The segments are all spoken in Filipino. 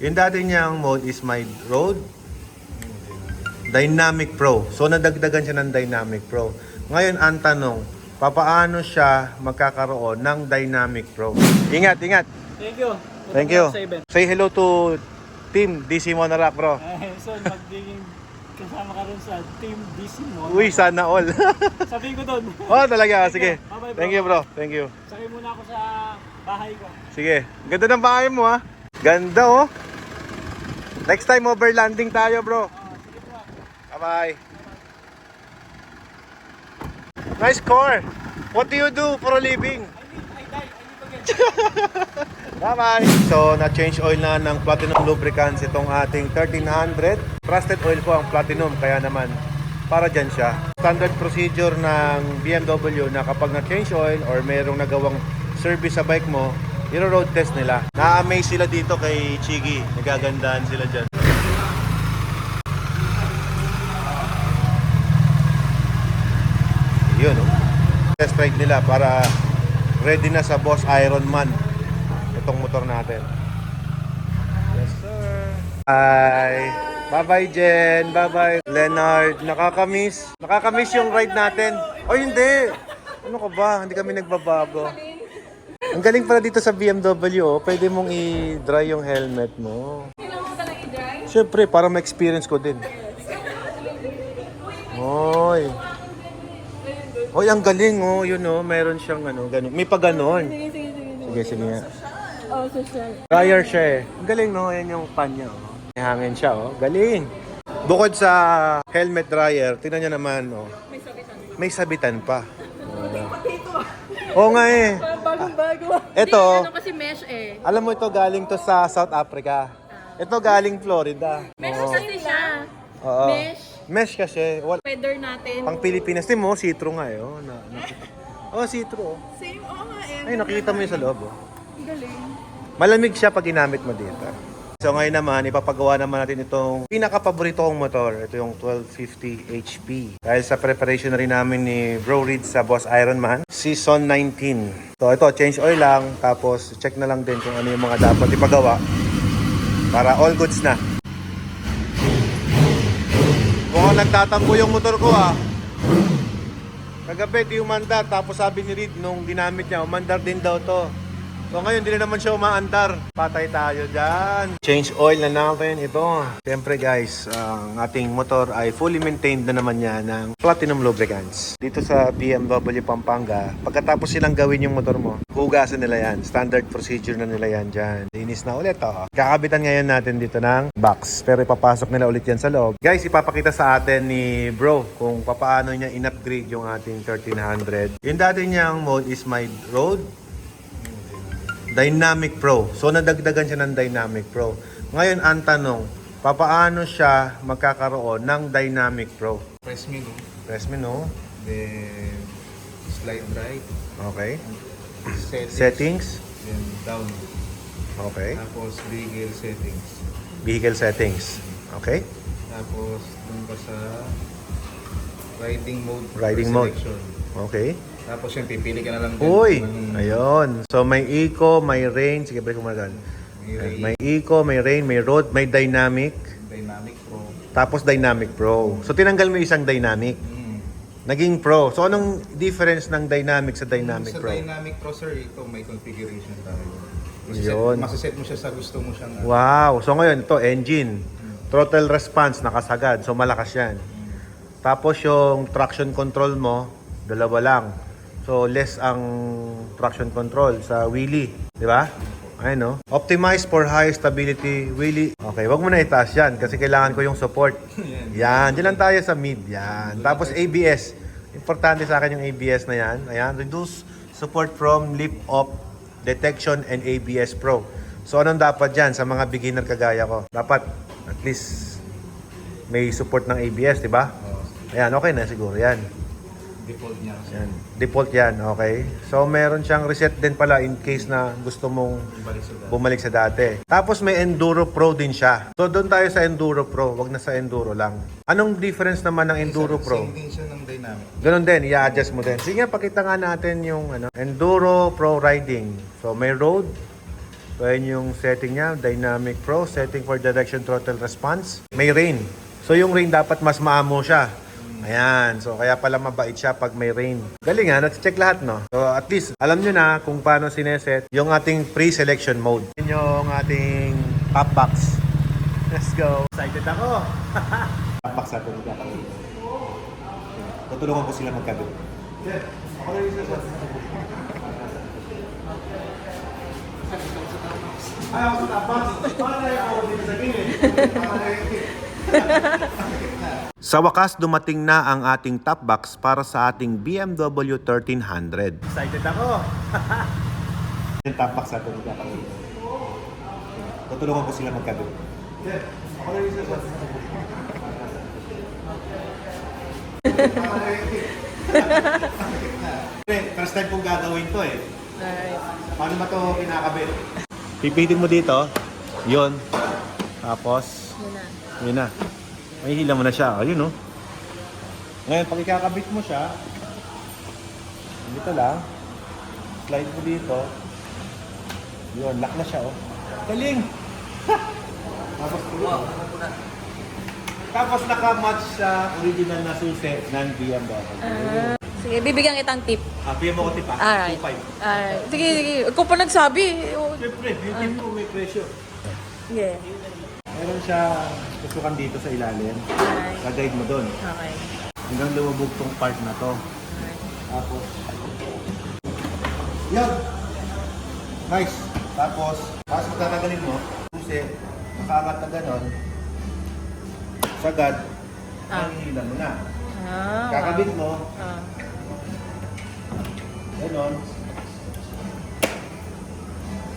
Yung dati niyang mode is My Road Dynamic Pro. So nadagdagan siya ng Dynamic Pro. Ngayon ang tanong, papaano siya magkakaroon ng Dynamic Pro? Ingat, ingat. Thank you. Thank you. Say hello to Team DC Monorack, bro. So, magiging kasama ka rin sa Team DC mo. Uy, sana all. Sabihin ko doon. Oh, talaga. Sige. Bye-bye, bro. Thank you, bro. Thank you. Sakay muna ako sa bahay ko. Sige. Ganda ng bahay mo, ha. Ganda, oh. Next time, overlanding tayo, bro. Sige po. Bye-bye. Nice car. What do you do for a living? I live again. Bye-bye. So, na-change oil na ng Platinum Lubricants itong ating 1300. Trusted oil po ang Platinum, kaya naman para dyan siya. Standard procedure ng BMW na kapag na-change oil or mayroong nagawang service sa bike mo, i-road test nila. Na-amaze sila dito kay Chigi. Nagagandahan sila dyan. Yun, oh. Test ride nila para ready na sa Boss Ironman itong motor natin. Yes, sir. Bye. Bye-bye, Jen. Bye-bye, Leonard. Nakakamiss. Nakakamiss yung ride natin. O hindi. Ano ka ba? Hindi kami nagbabago. Ang galing pala dito sa BMW, oh. Pwede mong i-dry yung helmet mo. Kailangan mo talaga i-dry? Siyempre, para ma-experience ko din. Oy. Oy, ang galing, oh. Yun, oh. Meron siyang ano, ganun. May pa ganon. Sige, sige nga. Oh, social. Dryer siya eh. Ang galing, no? Yan yung pan niya, oh. May hangin siya, oh. Galing. Bukod sa helmet dryer, tingnan niyo naman, oh. May sabitan. May sabitan pa. Oo nga eh. Bagong-bago. Ito, Ano kasi mesh eh. alam mo ito galing to sa South Africa. Ito galing Florida. Mesh Oo. kasi siya. Oo. Mesh. Mesh kasi. Feather natin. Pang Pilipinas. Tingnan mo, see-through nga eh. Oh, see-through. Oh. Same, oo nga eh. Ay, nakita mo yung sa loob. Oh. Galing. Malamig siya pag ginamit mo dito. So ngayon naman, ipapagawa naman natin itong pinaka-paborito kong motor. Ito yung 1250 HP. Dahil sa preparation na rin namin ni Bro Reed sa Boss Ironman, Season 19. So ito, change oil lang. Tapos check na lang din kung ano yung mga dapat ipagawa. Para all goods na. Mukhang nagtatampo yung motor ko ah. Kagabi, di umandar. Tapos sabi ni Reed, nung ginamit niya, umandar din daw to. So ngayon, hindi na naman siya umaandar. Patay tayo dyan. Change oil na natin ito. Siyempre guys, ang ating motor ay fully maintained na naman niya ng Platinum Lubricants. Dito sa BMW Pampanga, pagkatapos silang gawin yung motor mo, hugasan nila yan. Standard procedure na nila yan dyan. Linis na ulit. Oh. Kakabitan ngayon natin dito ng box. Pero ipapasok nila ulit yan sa loob. Guys, ipapakita sa atin ni Bro kung paano niya in-upgrade yung ating 1300. Yung dati niyang mode is My Road Dynamic Pro. So nadagdagan siya ng Dynamic Pro. Ngayon ang tanong, papaano siya magkakaroon ng Dynamic Pro? Press menu, Press menu. then slide right, Okay. settings, Settings. then down. Okay. Tapos vehicle settings. Vehicle settings. Okay. Tapos dun ka sa riding mode. Riding or mode. selection. Okay. Tapos yung pipili ka na lang din. Uy! kung Ayun. So may eco, may rain. Sige, break ko muna dyan. May eco, may rain, may road, may dynamic. Dynamic Pro. Tapos dynamic pro. So tinanggal mo yung isang dynamic. Naging pro. So anong difference ng dynamic sa dynamic Sa pro? Dynamic Pro sir, ito may configuration tayo. Yun. Masaset mo siya sa gusto mo siyang Wow. So ngayon, ito, engine. Throttle response, nakasagad. So malakas yan. Tapos yung traction control mo, dalawa lang. So less ang traction control sa wheelie. Di ba? Ayun, no? Optimize for high stability wheelie. Okay, wag mo na itaas yan kasi kailangan ko yung support. Yan. Diyan lang tayo sa mid. Yan. Tapos ABS. Importante sa akin yung ABS na yan. Ayan. Reduce support from lift-off detection and ABS Pro. So anong dapat dyan sa mga beginner kagaya ko? Dapat at least may support ng ABS, di ba? Ayan, okay na siguro yan. default niya. Yan. Default yan, okay? So meron siyang reset din pala in case na gusto mong bumalik sa dati. Tapos may Enduro Pro din siya. So doon tayo sa Enduro Pro, wag na sa Enduro lang. Anong difference naman ng Enduro Pro? Same din siya ng dynamic. Ganun din, i-adjust mo din. Sige, pakita nga natin yung Enduro Pro Riding. So may road, So ayan yung setting niya, Dynamic Pro, setting for direction throttle response. May rain. So yung rain dapat mas maamo siya. Ayan, so kaya pala mabait siya pag may rain. Galing ha, check lahat no. So at least alam nyo na kung paano sineset yung ating pre-selection mode. Yun yung ating top box. Let's go. Excited ako. Top box natin magkakabit. Tutulungan ko sila magkabit. Yeah, ako na yung sasas. Ay, ako sa top box. Paano ako dito sa gilid? Sa wakas, dumating na ang ating top box para sa ating BMW 1300. Excited ako! Yung top box natin magkakabit. Tutulungan ko sila magkabit. Yeah, ako na yung sasas. First time kong gagawin to eh. Alright. Paano ba to kinakabit? Pipitin mo dito. Yun. Tapos, Yun na. yun na. May hila mo na siya. Ayun oh. Ngayon, pag ikakabit mo siya, dito lang. Slide mo dito. Yun, lock na siya oh. Galing! Tapos naka-match sa original na susi ng BMW. Sige, bibigyan kitang tip. Bigyan mo ko tip Alright. 2.5. Alright. Sige, sige. Ikaw pa nagsabi. Siyempre, yung tip mo may presyo. Sige. Meron siya tusukan dito sa ilalim. Alright. Ka-guide mo doon. Okay. Hanggang lumabog tong part na to. Alright. Tapos, yun! Nice! Tapos tatagalin mo, kasi nakaangat na ganon, sagad, hihila mo na. Kakabit mo, ganon.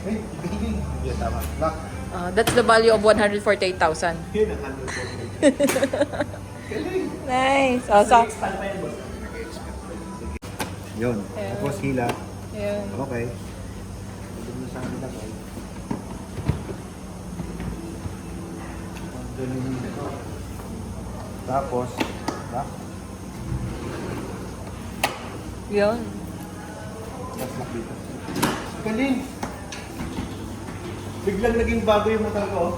Eh, galing. Yeah, tama. Lock. That's the value of 148,000. Yun ang 100%. Galing. Nice. Oh, so, Yun. Tapos hila. yun. Okay. Doon na sa amin lang. Tapos, lock. Yun. Tapos lock dito. Galing! Biglang naging bago yung motor ko.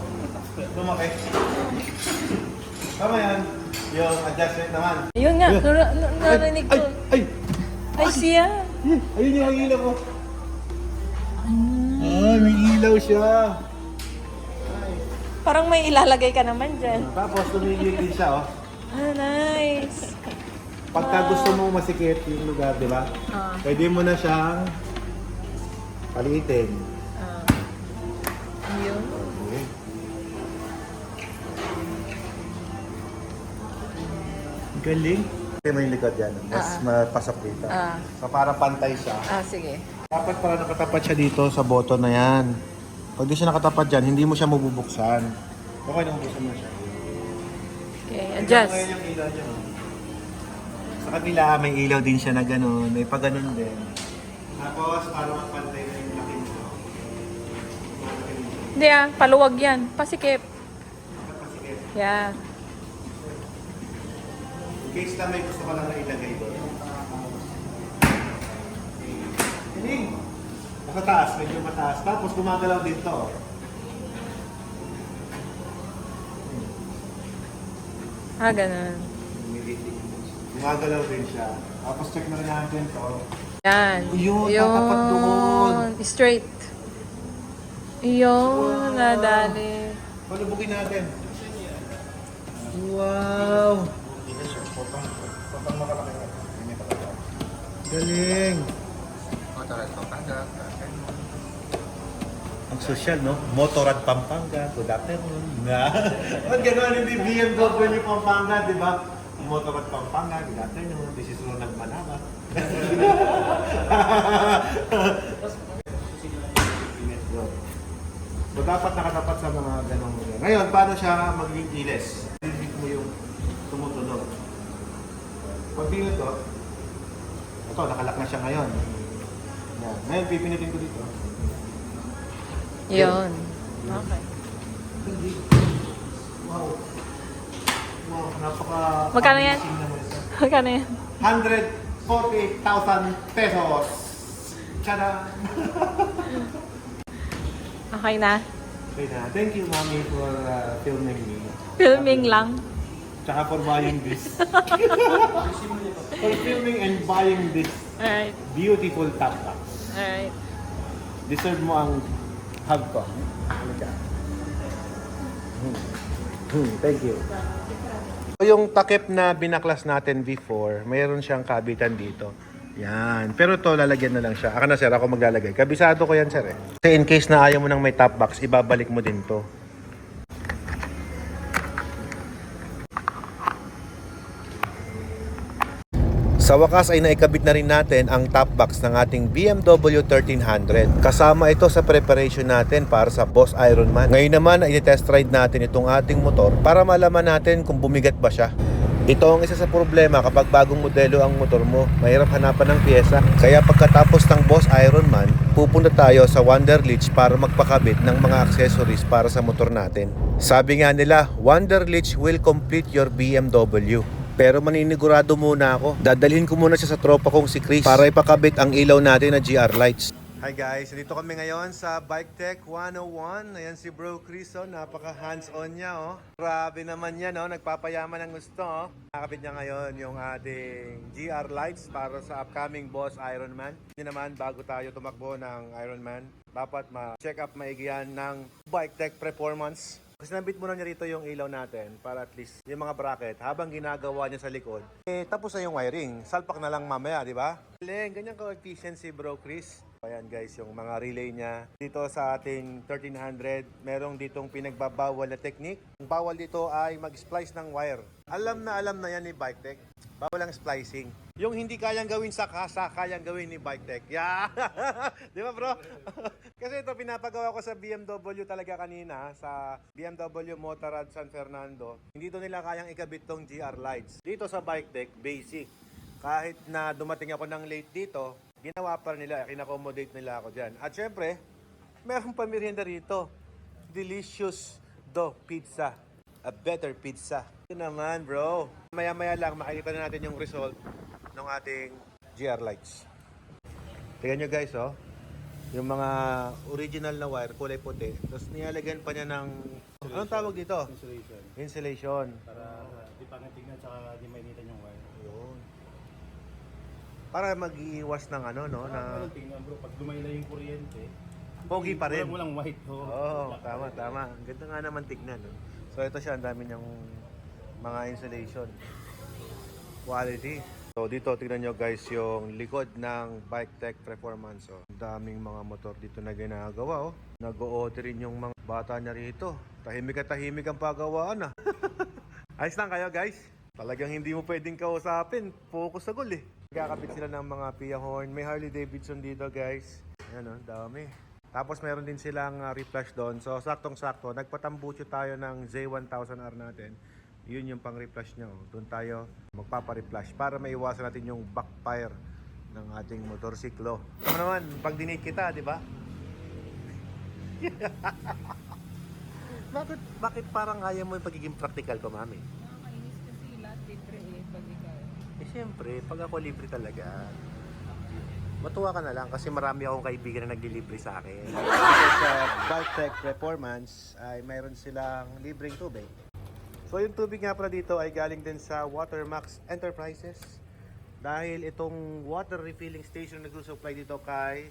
Lumaki. Tama yan. Yung adjustment naman. Yun nga. Narinig ko. Ay! Ay, siya. Ayun yung ilaw ko. Ah, may ilaw siya. Parang may ilalagay ka naman dyan. Tapos tumigil din siya, oh. Ah, nice. Pagka gusto mo masikip yung lugar, di ba? Pwede mo na siyang paliitin. Yun. Okay. Galing. Kasi may likod yan. Mas mapasok dito. So para pantay siya. Sige. Dapat para nakatapat siya dito sa button na yan. Pag di siya nakatapat dyan, hindi mo siya mabubuksan. Okay na mabuksan mo siya. Okay, adjust. Tignan mo ngayon yung ilaw niya. Sa kabila, may ilaw din siya na gano'n. May pa gano'n din. Tapos, para magpantay na yung laki mo. Hindi paluwag yan. Pasikip. Pasikip. Yeah. In case na may gusto ka lang na ilagay doon. Galing! Nasa taas, medyo mataas. Tapos gumagalaw din to. Ganun. Gumagalaw din siya. Tapos check na rin natin to. Yan. Yun, tatapat doon. Straight. Yun, nadali. Palubugin natin. Wow! Galing! Ang social, no? Motorrad Pampanga. Good afternoon. Ba't gano'n hindi BMW Pampanga, di ba? Motorrad Pampanga. Good afternoon. This is Ronald Manama. So, dapat nakatapat sa mga ganong mga. Ngayon, paano siya magiging keyless? Hindi mo yung tumutunog. Pag pinuto, ito, nakalak na siya ngayon. Yan. Ngayon, pipinitin ko dito. Yun. Okay. Wow. Wow, napaka... Magkano yan? amazing naman ito. Magkano yan? 148,000 pesos. Tara! Okay na? Okay na. Thank you, Mommy, for filming me. Filming lang. Tsaka for buying this. For filming and buying this Alright. beautiful top box. Alright. Deserve mo ang hug ko. Halika. Thank you. So, yung takip na binaklas natin before, mayroon siyang kabitan dito. Yan. Pero to lalagyan na lang siya. Aka na sir, ako maglalagay. Kabisado ko yan sir eh. Kasi in case na ayaw mo nang may top box, ibabalik mo din to. Sa wakas ay naikabit na rin natin ang top box ng ating BMW 1300. Kasama ito sa preparation natin para sa Boss Ironman. Ngayon naman ay test ride natin itong ating motor para malaman natin kung bumigat ba siya. Ito ang isa sa problema kapag bagong modelo ang motor mo. Mahirap hanapan ng pyesa. Kaya pagkatapos ng Boss Ironman, pupunta tayo sa Wonderlich para magpakabit ng mga accessories para sa motor natin. Sabi nga nila, Wonderlich will complete your BMW. Pero maninigurado muna ako. Dadalhin ko muna siya sa tropa kong si Chris para ipakabit ang ilaw natin na GR lights. Hi guys, dito kami ngayon sa Bike Tech 101. Ayan si Bro Chris, oh. Napaka hands-on niya, oh. Grabe naman yan, oh. Nagpapayaman ng gusto, oh. Nakakabit niya ngayon yung ating GR lights para sa upcoming Boss Ironman. Hindi naman, bago tayo tumakbo ng Ironman, dapat ma-check up maigihan ng Bike Tech performance. Kasi nabit muna niya rito yung ilaw natin para at least yung mga bracket habang ginagawa niya sa likod, tapos na yung wiring. Salpak na lang mamaya, di ba? Ganyan ka-efficiency, Bro Chris. Ayan guys, yung mga relay niya. Dito sa ating 1300, merong ditong pinagbabawal na technique. Ang bawal dito ay mag-splice ng wire. Alam na yan ni Bike Tech. Bawal ang splicing. Yung hindi kayang gawin sa kasa, kayang gawin ni Bike Tech. Yeah! Di ba bro? Kasi ito pinapagawa ko sa BMW talaga kanina, sa BMW Motorrad San Fernando. Hindi to nila kayang ikabit tong GR lights. Dito sa Bike Tech, basic. Kahit na dumating ako ng late dito, ginawa pa nila, kinakomodate nila ako dyan. At syempre, meron pa merienda rito. Delicious dough pizza. A better pizza. Ito naman bro. Maya-maya lang makikita na natin yung result ng ating GR lights. Tingnan nyo guys, oh. Yung mga original na wire, kulay puti. Tapos nilalagyan pa niya ng... Anong tawag dito? Insulation. Insulation. Para di pangatignan tsaka di mainitan yung wire. Yun. Para mag-iiwas ng ano, no? Na... Tingnan bro, pag lumaylay yung kuryente, Pogi pa rin. walang white. Oo, tama, tama. Ang ganda nga naman tignan. No? So ito siya, ang dami niyang mga insulation. Quality. So dito, tignan nyo guys yung likod ng Bike Tech Performance. Oh. Ang daming mga motor dito na ginagawa. Oh. Nag-o-order rin yung mga bata niya rito. Tahimik at tahimik ang pagawaan. Ayos lang kayo guys. Talagang hindi mo pwedeng kausapin. Focus sa goal eh. Kakapit sila ng mga Pia Horn. May Harley Davidson dito guys. Ayan oh, dami. Tapos meron din silang reflash doon. So saktong-sakto, nagpatambucho tayo ng Z1000R natin. Yun yung pang-reflash niya. Oh. Doon tayo magpapa-reflash para maiwasan natin yung backfire ng ating motorsiklo. Ano naman, pag dinate kita, di ba? bakit parang ayaw mo yung pagiging practical ko, mami? Nakakainis kasi lahat libre pag ikaw. Siyempre, pag ako libre talaga, matuwa ka na lang kasi marami akong kaibigan na naglilibre sa akin. Sa Bike Tech Performance ay mayroon silang libreng tubig. So yung tubig nga pala dito ay galing din sa Watermax Enterprises. Dahil itong water refilling station na nag-supply dito kay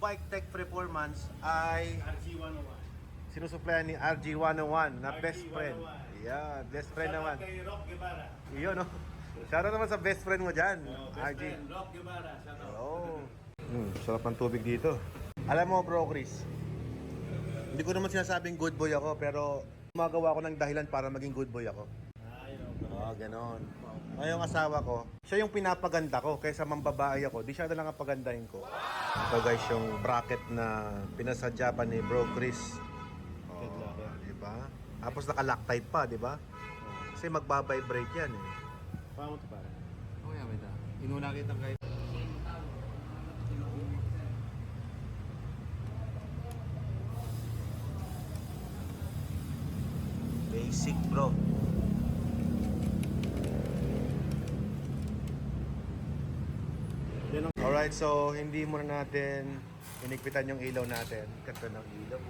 Bike Tech Performance ay RG101. sinusuplayan ni RG101 na best friend. Yeah, best friend naman. Kay Rock Guevara. Iyon, no? Shoutout naman sa best friend mo dyan, Best RG. friend, Rock Guevara. Shout out. Oh. Sarap ng tubig dito. Alam mo bro Chris, hindi ko naman sinasabing good boy ako, pero gumagawa ko ng dahilan para maging good boy ako. Ganon. Ngayong asawa ko, siya yung pinapaganda ko kaysa mambabae ako, di siya na lang ang pagandahin ko. Ito guys, yung bracket na pinasadya pa ni Bro Chris. Diba? Tapos naka-loctite pa, diba? Kasi magbabibrate yan eh. Paano ito pare? Oh, yeah, wait. Inuna kita kahit... Basic bro. Alright, so hindi muna natin inigpitan yung ilaw natin. Ganda ng ilaw.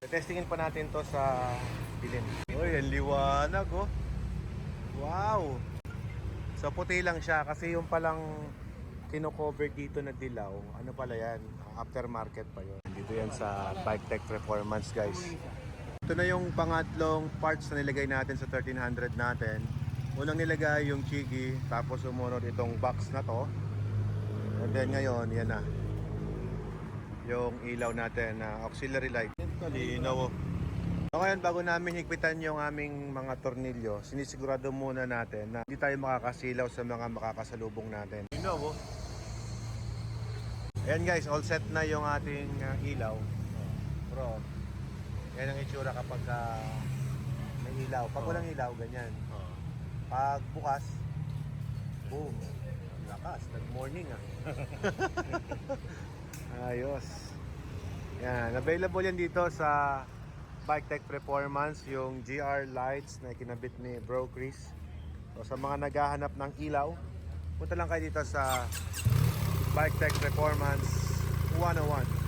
Testingin pa natin to sa dilim. Uy, ang liwanag oh. Wow! So puti lang siya kasi yung palang kino-cover dito na dilaw, ano pala yan? Aftermarket pa yun. Dito yan sa Bike Tech Performance, guys. Ito na yung pangatlong parts na nilagay natin sa 1300 natin. Unang nilagay yung Chigi, tapos sumunod itong box na to. And then ngayon, yan na. Yung ilaw natin na auxiliary light. Kalinaw oh. So ngayon, bago namin higpitan yung aming mga tornilyo, sinisigurado muna natin na hindi tayo makakasilaw sa mga makakasalubong natin. Kalinaw oh. Ayan guys, all set na yung ating ilaw. Bro, yan ang itsura kapag may ilaw. Pag walang ilaw, ganyan. Pag bukas, boom. Lakas, nag-morning ah. Ayos. Yan, available yan dito sa Bike Tech Performance, yung GR lights na kinabit ni Bro Chris. So sa mga naghahanap ng ilaw, punta lang kayo dito sa Bike Tech Performance 101.